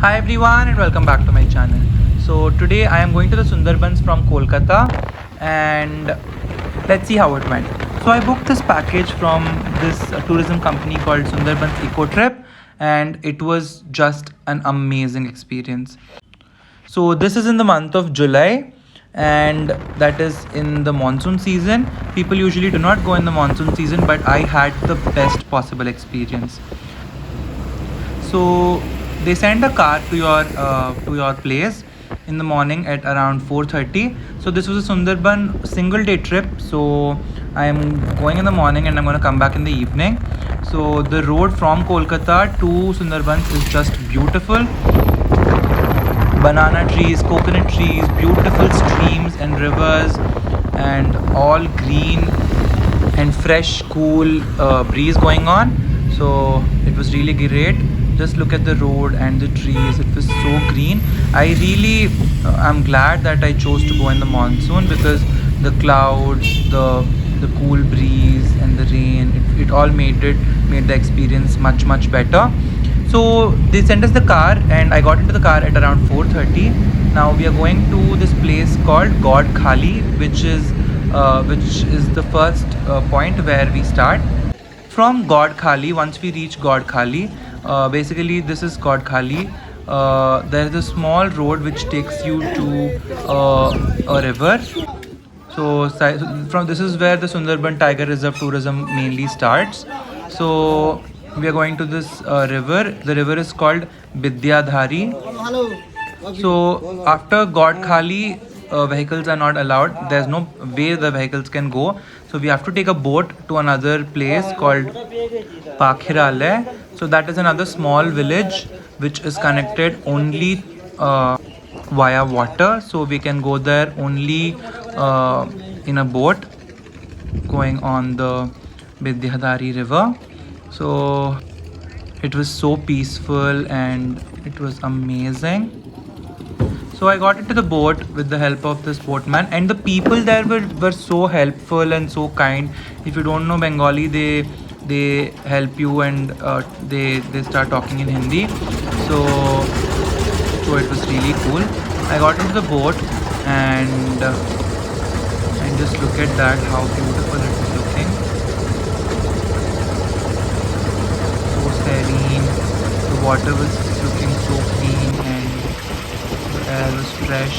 Hi everyone and welcome back to my channel. So today I am going to the Sundarbans from Kolkata and let's see how it went. So I booked this package from this tourism company called Sunderbans Trip and it was just an amazing experience. So this is in the month of July and that is in the monsoon season. People usually do not go in the monsoon season, but I had the best possible experience. So they send a car to your place in the morning at around 4:30. So this was a Sundarban single day trip. So I am going in the morning and I'm going to come back in the evening. So the road from Kolkata to Sundarbans is just beautiful. Banana trees, coconut trees, beautiful streams and rivers, and all green and fresh, cool breeze going on. So it was really great. Just look at the road and the trees. It was so green. I really I'm glad that I chose to go in the monsoon because the clouds, the cool breeze and the rain, it all made the experience much better. So they sent us the car and I got into the car at around 4:30. Now we are going to this place called God Khali, which is the first point where we start. From God Khali, once we reach God Khali, basically this is God Khali. There is a small road which takes you to a river. So from this is where the Sundarban Tiger Reserve tourism mainly starts. So we are going to this river. The river is called Vidyadhari. So after God Khali, vehicles are not allowed. There's no way the vehicles can go. So we have to take a boat to another place called Pakhirale. So that is another small village which is connected only via water. So we can go there only in a boat going on the Vidyadhari River. So it was so peaceful and it was amazing. So I got into the boat with the help of this boatman, and the people there were so helpful and so kind. If you don't know Bengali, they help you and they start talking in Hindi. So it was really cool. I got into the boat and just look at that, how beautiful it is looking. So serene. The water was looking so clean and the air was fresh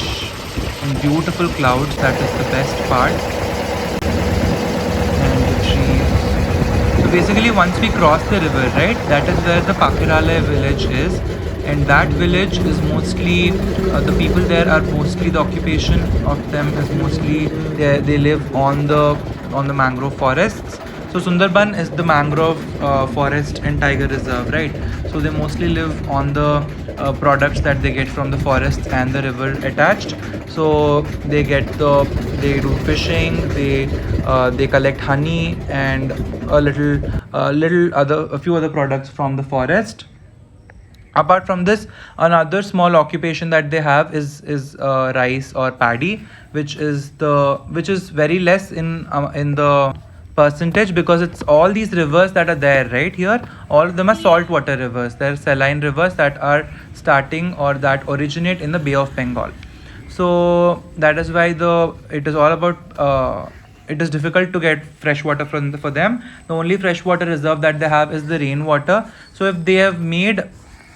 and beautiful clouds. That is the best part. And the trees. So basically once we cross the river, right, that is where the Pakirale village is. And that village is mostly, the people there are mostly, the occupation of them is mostly, they live on the mangrove forests. So Sundarban is the mangrove forest and tiger reserve, right? So they mostly live on the products that they get from the forest and the river attached. So they do fishing, they collect honey and a few other products from the forest. Apart from this, another small occupation that they have is rice or paddy, which is very less in the percentage, because it's all these rivers that are there right here. All of them are saltwater rivers. They're saline rivers that are starting or that originate in the Bay of Bengal. So that is why it is all about. It is difficult to get fresh water for them. The only freshwater reserve that they have is the rainwater. So if they have made,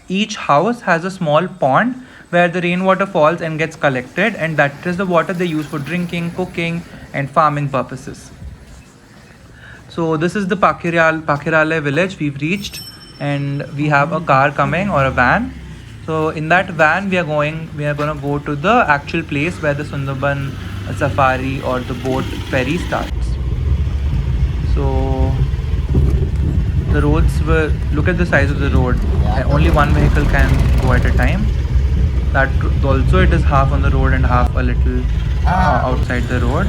each house has a small pond where the rainwater falls and gets collected, and that is the water they use for drinking, cooking and farming purposes. So this is the Pakirale village we've reached, and we have a car coming, or a van. So in that van we are going to go to the actual place where the Sundarban safari or the boat ferry starts. So the roads look at the size of the road. Only one vehicle can go at a time. That also, it is half on the road and half a little outside the road.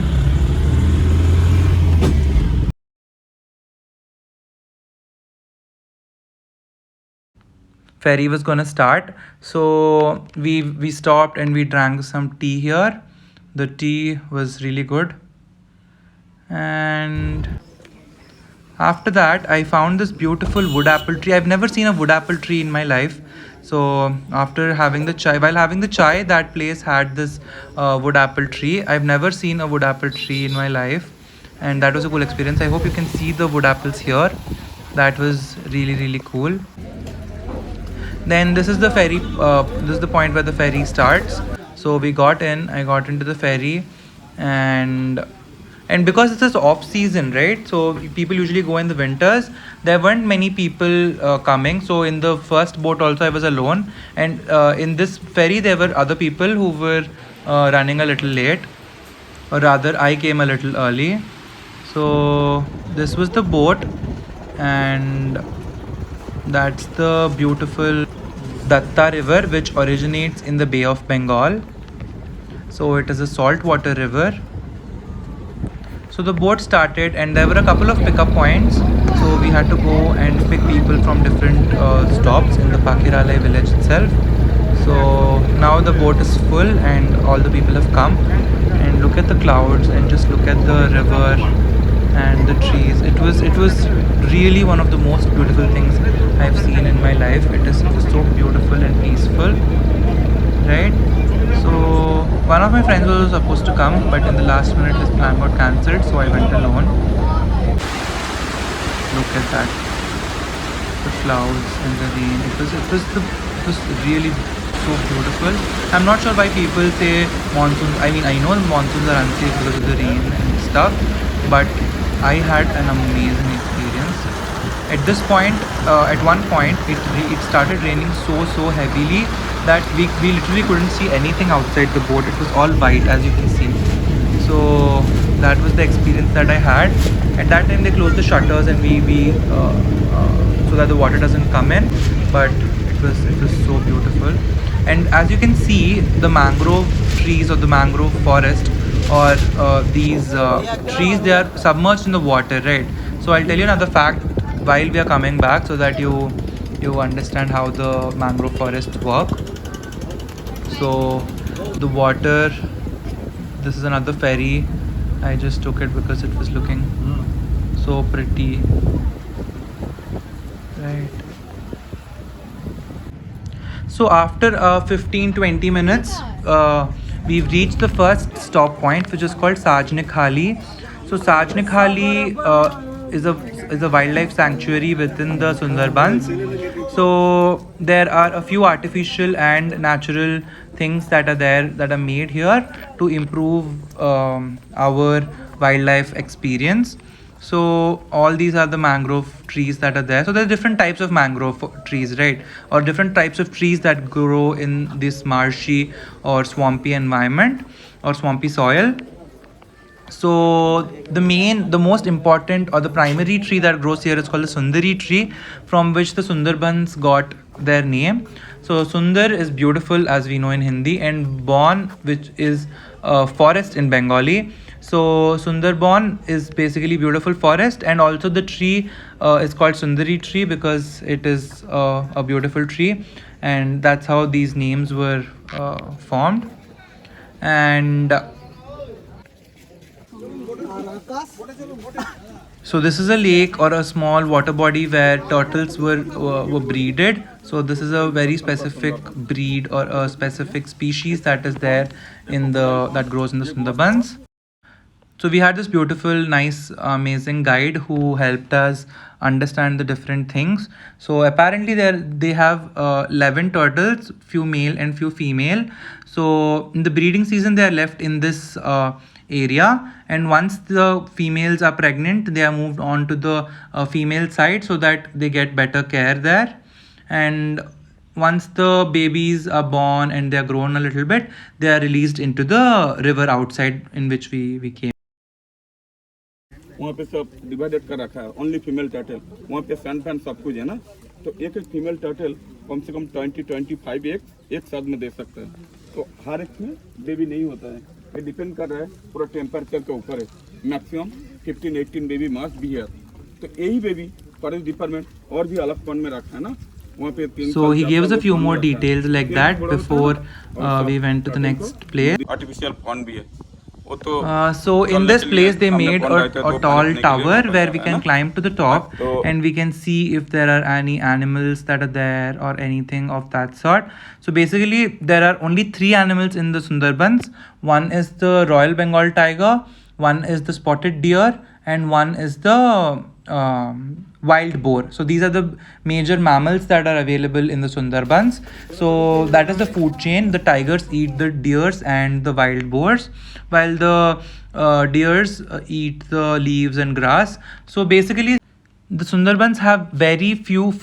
Ferry was gonna start, so we stopped and we drank some tea here. The tea was really good, and after that I found this beautiful wood apple tree. I've never seen a wood apple tree in my life. So after having the chai, while having the chai, that place had this wood apple tree. I've never seen a wood apple tree in my life, and that was a cool experience. I hope you can see the wood apples here. That was really cool. Then this is the ferry, this is the point where the ferry starts. So we got in, I got into the ferry, and because this is off season, right, so people usually go in the winters. There weren't many people coming, so in the first boat also I was alone, and in this ferry there were other people who were running a little late, or rather I came a little early. So this was the boat, and that's the beautiful Datta River, which originates in the Bay of Bengal. So it is a saltwater river. So the boat started, and there were a couple of pickup points. So we had to go and pick people from different stops in the Pakiralai village itself. So now the boat is full, and all the people have come. And look at the clouds, and just look at the river and the trees. It was really one of the most beautiful things I've seen in my life. It is so beautiful and peaceful, right? So one of my friends was supposed to come, but in the last minute his plan got cancelled, so I went alone. Look at that, the clouds and the rain. It was really so beautiful. I'm not sure why people say monsoons. I mean, I know monsoons are unsafe because of the rain and stuff, but I had an amazing experience. At this point, at one point, it started raining so heavily that we literally couldn't see anything outside the boat. It was all white, as you can see. So that was the experience that I had. At that time, they closed the shutters, and we so that the water doesn't come in. But it was so beautiful. And as you can see, the mangrove trees or the mangrove forest, or these trees, they are submerged in the water, right? So I'll tell you another fact while we are coming back, so that you understand how the mangrove forests work. So the water, this is another ferry. I just took it because it was looking so pretty, right? So after 15-20 minutes, we've reached the first stop point, which is called Sajnikhali. So Sajnikhali is a wildlife sanctuary within the Sundarbans. So there are a few artificial and natural things that are there, that are made here to improve our wildlife experience. So all these are the mangrove trees that are there. So there are different types of mangrove trees, right? Or different types of trees that grow in this marshy or swampy environment or swampy soil. So the most important, or the primary tree that grows here, is called the Sundari tree, from which the Sundarbans got their name. So Sundar is beautiful, as we know in Hindi, and Ban, which is forest in Bengali. So Sundarban is basically beautiful forest, and also the tree is called Sundari tree because it is a beautiful tree, and that's how these names were formed. And so this is a lake or a small water body where turtles were breeded. So this is a very specific breed or a specific species that is there that grows in the Sundarbans. So we had this beautiful, nice, amazing guide who helped us understand the different things. So apparently they have 11 turtles, few male and few female. So in the breeding season, they are left in this area, and once the females are pregnant, they are moved on to the female side so that they get better care there. And once the babies are born and they are grown a little bit, they are released into the river outside in which we came. वहाँ पे सब divided कर रखा है, only female turtle. वहाँ पे सन fan सब कुछ है ना, तो एक फीमेल टर्टल कम से कम 20-25 एक साथ में दे सकते हैं। तो हर एक में बेबी नहीं होता है, ये डिपेंड कर रहा है पूरा टेम्परेचर के ऊपर है। Maximum 15-18 baby must be here. तो यही बेबी फॉरेस्ट डिपार्टमेंट और भी अलग फंड में रखा है ना। So he gave us a few more details like that before we went to the next place. Artificial fund भी है, वो तो So in चलने this के लिए place they सामने made कौन रहता है a तो tall पानी पीने के लिए tower नहीं where पड़ता we है can ना? climb to the top तो and we can see if there are any animals that are there or anything of that sort. So basically there are only three animals in the Sundarbans. One is the Royal Bengal tiger, one is the spotted deer, and one is the wild boar. So these are the major mammals that are available in the Sundarbans. So that is the food chain. The tigers eat the deers and the wild boars, while the deers eat the leaves and grass. So basically the Sundarbans have very few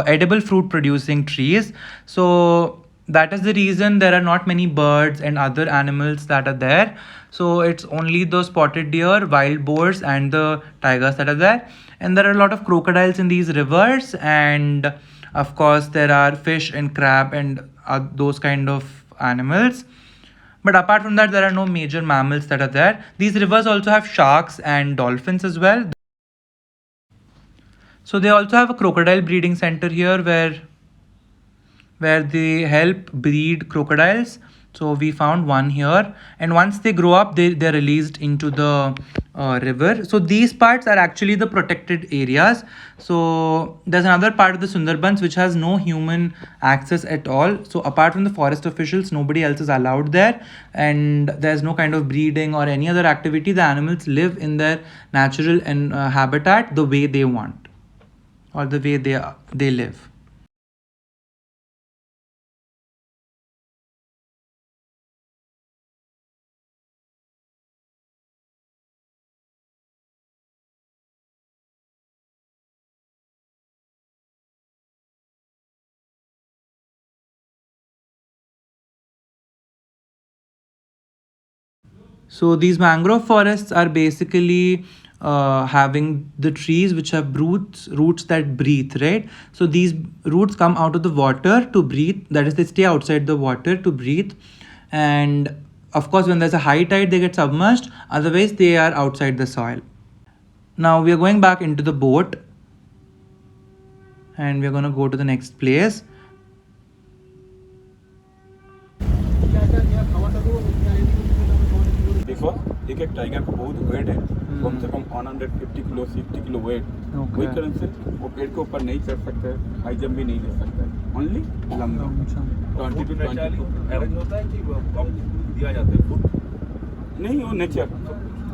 edible fruit producing trees. So that is the reason there are not many birds and other animals that are there. So it's only the spotted deer, wild boars, and the tigers that are there. And there are a lot of crocodiles in these rivers, and of course there are fish and crab and those kind of animals. But apart from that, there are no major mammals that are there. These rivers also have sharks and dolphins as well. So they also have a crocodile breeding center here where they help breed crocodiles. So we found one here, and once they grow up they're released into the river. So these parts are actually the protected areas. So there's another part of the Sundarbans which has no human access at all. So apart from the forest officials, nobody else is allowed there, and there's no kind of breeding or any other activity. The animals live in their natural and habitat the way they want, or the way they live. So these mangrove forests are basically having the trees which have roots that breathe, right? So these roots come out of the water to breathe. That is, they stay outside the water to breathe. And of course, when there's a high tide, they get submerged. Otherwise, they are outside the soil. Now we are going back into the boat, and we're going to go to the next place. देखो एक एक tiger का बहुत wait है, कम से कम 150 kilo 60 kilo weight. वही कारण से वो पेड़ के ऊपर नहीं चढ़ सकता है, हाई जंप भी नहीं ले सकता है, ओनली लंब 20 to 22 अरेंज होता है कि कम दिया जाता है फूड? नहीं, वो नेचर,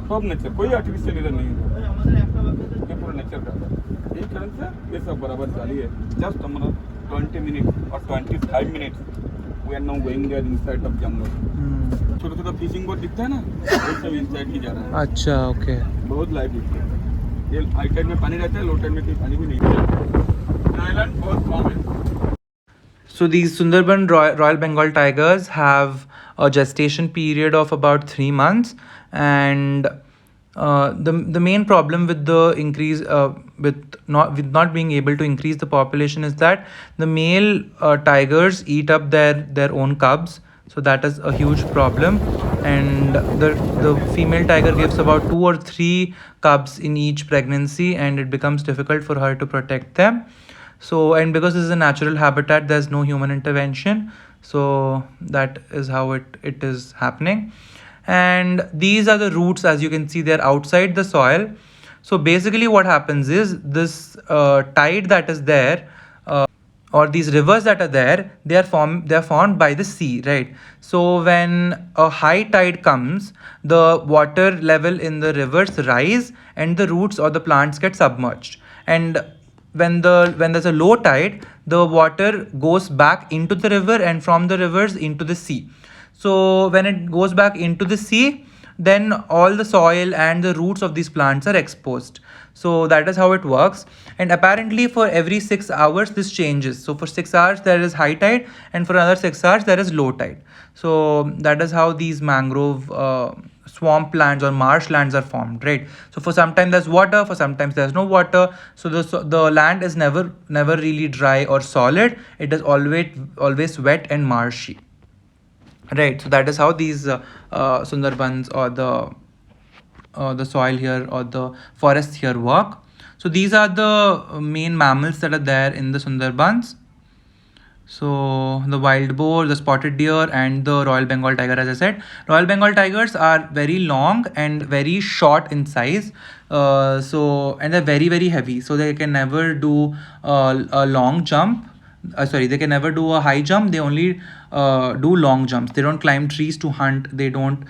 सब नेचर, कोई आर्टिफिशियल इधर नहीं है, ये पूरा नेचर का है। यही कारण से ये सब बराबर जाली है। जस्ट हमारा 20 मिनट और 25 minutes we are now going there inside of jungle। छोटा छोटा फिशिंग बोट दिखता है ना, वो सब इनसाइड ही जा रहा है। अच्छा, ओके। बहुत लाइव दिखता है। ये हाई टाइड में पानी रहता है, लो टाइड में कोई पानी भी नहीं रहता। आइलैंड बहुत कम है। So these Sundarban Royal Bengal tigers have a gestation period of about 3 months, and the main problem with the increase with not being able to increase the population is that the male tigers eat up their own cubs. So that is a huge problem, and the female tiger gives about 2 or 3 cubs in each pregnancy, and it becomes difficult for her to protect them. So, and because this is a natural habitat, there's no human intervention. So that is how it is happening. And these are the roots, as you can see, they're outside the soil. So basically what happens is this tide that is there, or these rivers that are there, they are formed by the sea, right? So when a high tide comes, the water level in the rivers rise and the roots or the plants get submerged. And when there's a low tide, the water goes back into the river and from the rivers into the sea. So when it goes back into the sea, then all the soil and the roots of these plants are exposed. So that is how it works. And apparently for every 6 hours this changes. So for 6 hours there is high tide, and for another 6 hours there is low tide. So that is how these mangrove swamplands or marshlands are formed, right? So for sometimes there's water, for sometimes there's no water. So the land is never really dry or solid. It is always wet and marshy, right? So that is how these Sundarbans, or the soil here or the forests here work. So these are the main mammals that are there in the Sundarbans. So the wild boar, the spotted deer, and the Royal Bengal tiger, as I said. Royal Bengal tigers are very long and very short in size. And they're very, very heavy. So they can never do a long jump. Sorry, they can never do a high jump. They only do long jumps. They don't climb trees to hunt. They don't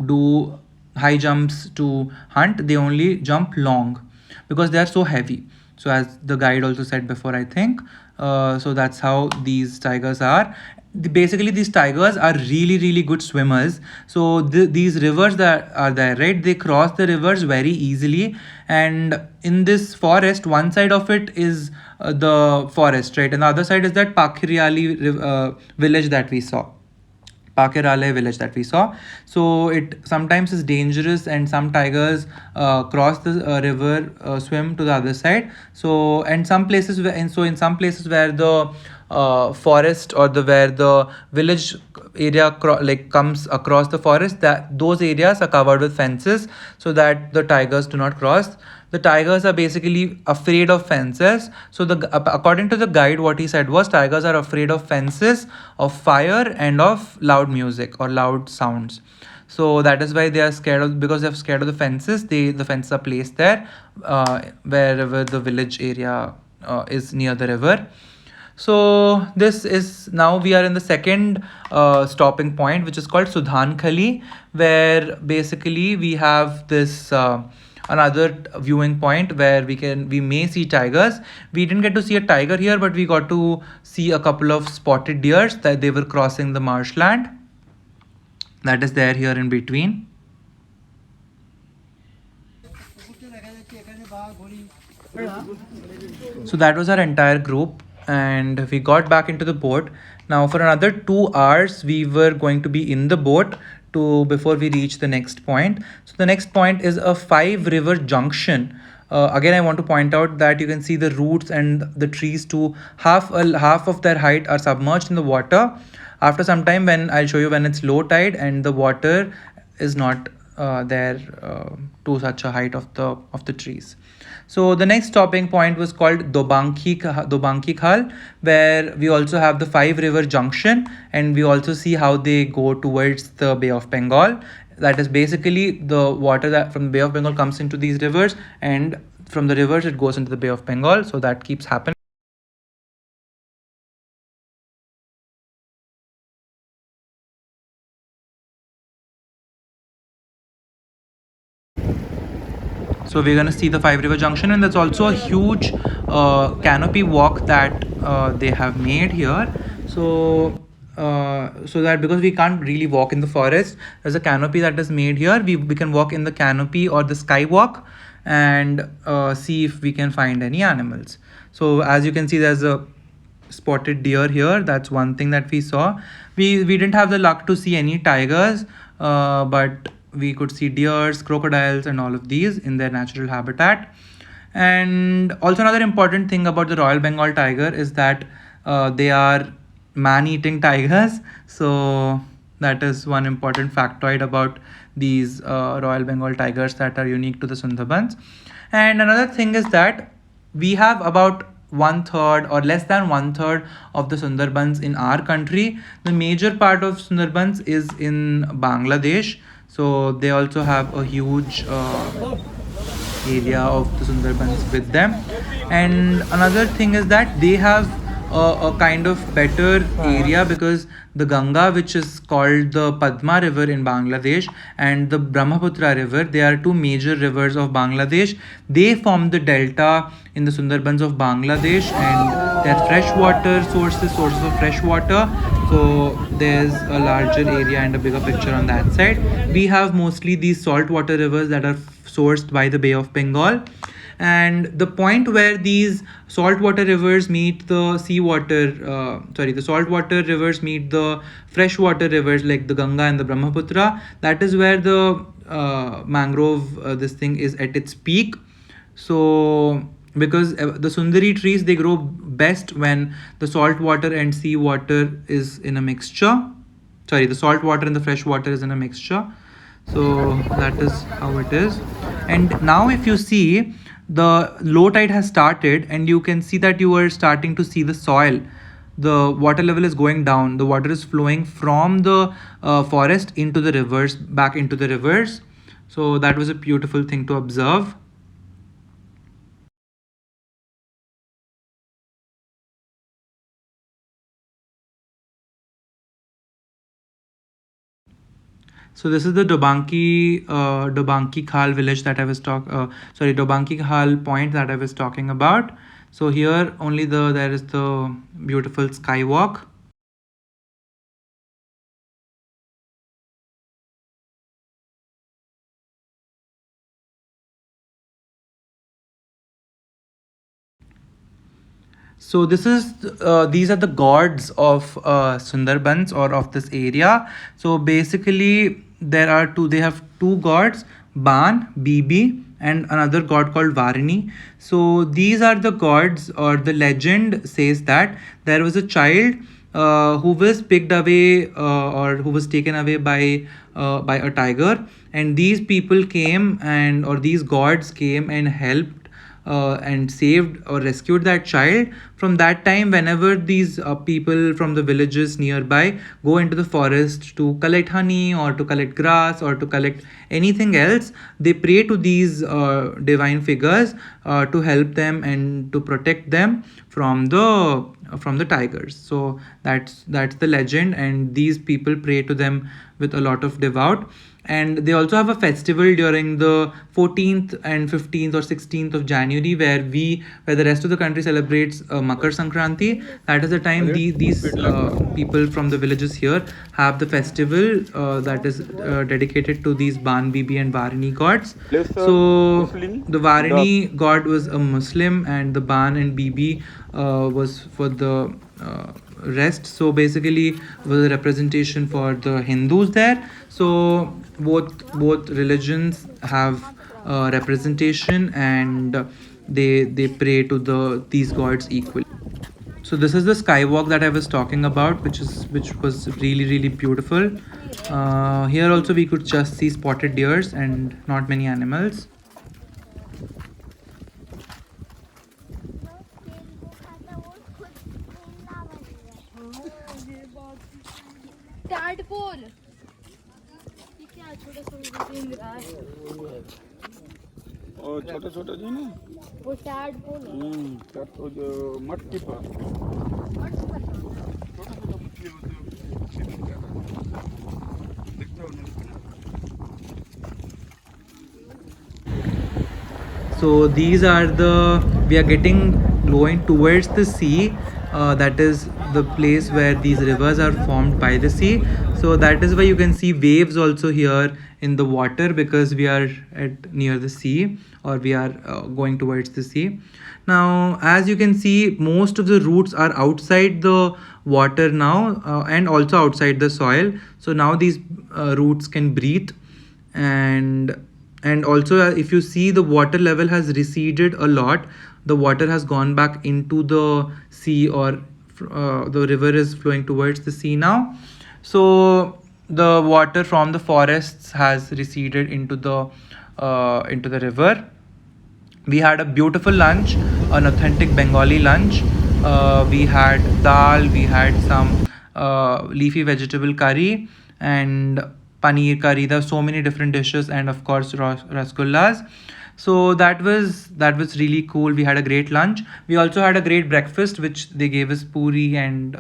do high jumps to hunt. They only jump long because they are so heavy. So as the guide also said before, I think, so that's how these tigers are. Basically these tigers are really, really good swimmers. So these rivers that are there, right, they cross the rivers very easily. And in this forest, one side of it is the forest, right, and the other side is that Pakiriali village that we saw. Pakirale village that we saw. So it sometimes is dangerous, and some tigers cross the river, swim to the other side. So and some places where, and so in some places where the forest or the where the village area like comes across the forest, that those areas are covered with fences so that the tigers do not cross. The tigers are basically afraid of fences. So according to the guide, what he said was tigers are afraid of fences, of fire, and of loud music or loud sounds. So that is why they are scared of, because they're scared of the fences. The fences are placed there wherever the village area is near the river. So this is, now we are in the second stopping point, which is called Sudhankhali, where basically we have this another viewing point where we may see tigers. We didn't get to see a tiger here, but we got to see a couple of spotted deers that they were crossing the marshland that is there here in between. So that was our entire group, and we got back into the boat. Now for another 2 hours we were going to be in the boat to before we reach the next point. So the next point is a 5-river junction. Again, I want to point out that you can see the roots and the trees to half of their height are submerged in the water. After some time, when I'll show you when it's low tide and the water is not there to such a height of the trees. So the next stopping point was called Dobanki Khal, where we also have the 5-river junction, and we also see how they go towards the Bay of Bengal. That is basically the water that from the Bay of Bengal comes into these rivers, and from the rivers it goes into the Bay of Bengal. So that keeps happening. So we're going to see the 5-river junction, and there's also a huge canopy walk that they have made here. So that because we can't really walk in the forest, there's a canopy that is made here. We can walk in the canopy or the skywalk and see if we can find any animals. So as you can see, there's a spotted deer here. That's one thing that we saw. We didn't have the luck to see any tigers, but we could see deers, crocodiles, and all of these in their natural habitat. And also another important thing about the Royal Bengal tiger is that they are man-eating tigers. So that is one important factoid about these Royal Bengal tigers that are unique to the Sundarbans. And another thing is that we have about 1/3 or less than 1/3 of the Sundarbans in our country. The major part of Sundarbans is in Bangladesh. So they also have a huge area of the Sundarbans with them. And another thing is that they have a kind of better area because the Ganga, which is called the Padma River in Bangladesh, and the Brahmaputra River, they are two major rivers of Bangladesh. They form the delta in the Sundarbans of Bangladesh, and they are freshwater sources of fresh water. So there's a larger area and a bigger picture on that side. We have mostly these saltwater rivers that are sourced by the Bay of Bengal. And the point where these saltwater rivers meet the the saltwater rivers meet the freshwater rivers like the Ganga and the Brahmaputra, that is where the mangrove, this thing is at its peak. So because the Sundari trees, they grow best when the salt water and sea water is in a mixture. The salt water and the fresh water is in a mixture. So that is how it is. And now if you see, the low tide has started, and you can see that you are starting to see the soil. the water level is going down. The water is flowing from the forest into the rivers, back into the rivers. So that was a beautiful thing to observe. So this is the Dobanki Khal village that I was Dobanki Khal point that I was talking about. So here only there is the beautiful skywalk. So these are the gods of Sundarbans or of this area. So basically there are they have two gods, Ban, Bibi, and another god called Varini. So these are the gods, or the legend says that there was a child who was picked away or who was taken away by a tiger, and these people came or these gods came and helped and saved or rescued that child. From that time, whenever these people from the villages nearby go into the forest to collect honey or to collect grass or to collect anything else, they pray to these divine figures to help them and to protect them from the tigers. So that's the legend, and these people pray to them with a lot of devout. And they also have a festival during the 14th and 15th or 16th of January where the rest of the country celebrates Makar Sankranti. That is the time these people from the villages here have the festival that is dedicated to these Ban, Bibi and Varini gods. So the Varini god was a Muslim and the Ban and Bibi was for the rest. So basically was a representation for the Hindus there. So both religions have representation, and they pray to these gods equally. So this is the skywalk that I was talking about, which was really beautiful. Here also we could just see spotted deers and not many animals. Tadpole. ये क्या छोटा सा दिख रहा है? और छोटा जी ना? वो tadpole है। तो जो मटकी पर। छोटा मछली होते हैं। दिखता हो ना? So these are we are going towards the sea. That is the place where these rivers are formed by the sea. So that is why you can see waves also here in the water, because we are near the sea, or we are going towards the sea. Now, as you can see, most of the roots are outside the water now, and also outside the soil. So now these roots can breathe, and also if you see, the water level has receded a lot. The water has gone back into the sea, or the river is flowing towards the sea now. So the water from the forests has receded into the river. We had a beautiful lunch, an authentic Bengali lunch. We had dal, we had some leafy vegetable curry and paneer curry. There are so many different dishes, and of course rasgullas. So that was really cool. We had a great lunch. We also had a great breakfast, which they gave us puri and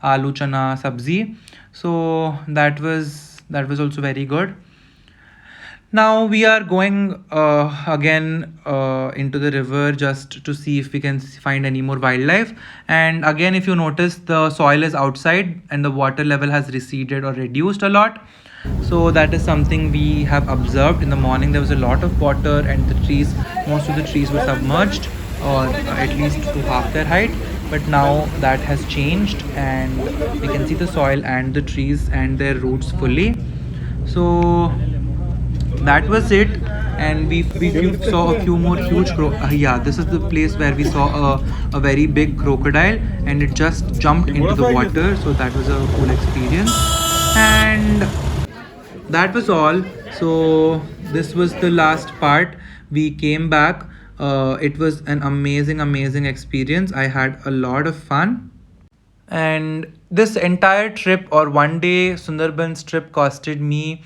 aloo chana sabzi. So that was also very good. Now we are going again into the river just to see if we can find any more wildlife. And again, if you notice, the soil is outside and the water level has receded or reduced a lot. So that is something we have observed. In the morning there was a lot of water, and most of the trees were submerged, or at least to half their height. But now that has changed, and we can see the soil and the trees and their roots fully. So that was it, and we saw a few more huge this is the place where we saw a very big crocodile, and it just jumped into the water. So that was a cool experience, and that was all. So this was the last part. We came back. It was an amazing experience. I had a lot of fun. And this entire trip, or 1 day Sundarbans trip, costed me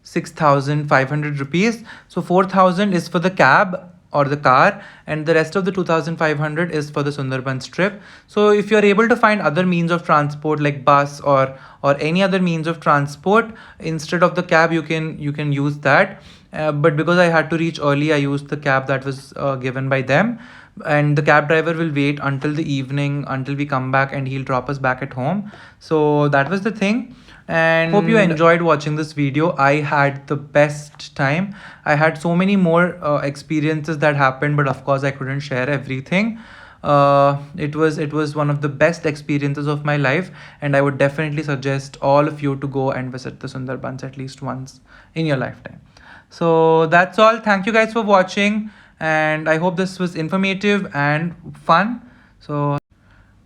6,500 rupees. So 4,000 is for the cab or the car, and the rest of the 2,500 is for the Sundarbans trip. So if you're able to find other means of transport like bus or any other means of transport instead of the cab, you can use that. But because I had to reach early, I used the cab that was given by them, and the cab driver will wait until the evening until we come back, and he'll drop us back at home. So that was the thing. And hope you enjoyed watching this video. I had the best time. I had so many more experiences that happened, but of course I couldn't share everything. It was one of the best experiences of my life, and I would definitely suggest all of you to go and visit the Sundarbans at least once in your lifetime. So that's all. Thank you guys for watching, and I hope this was informative and fun. So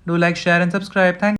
do like, share and subscribe. Thanks.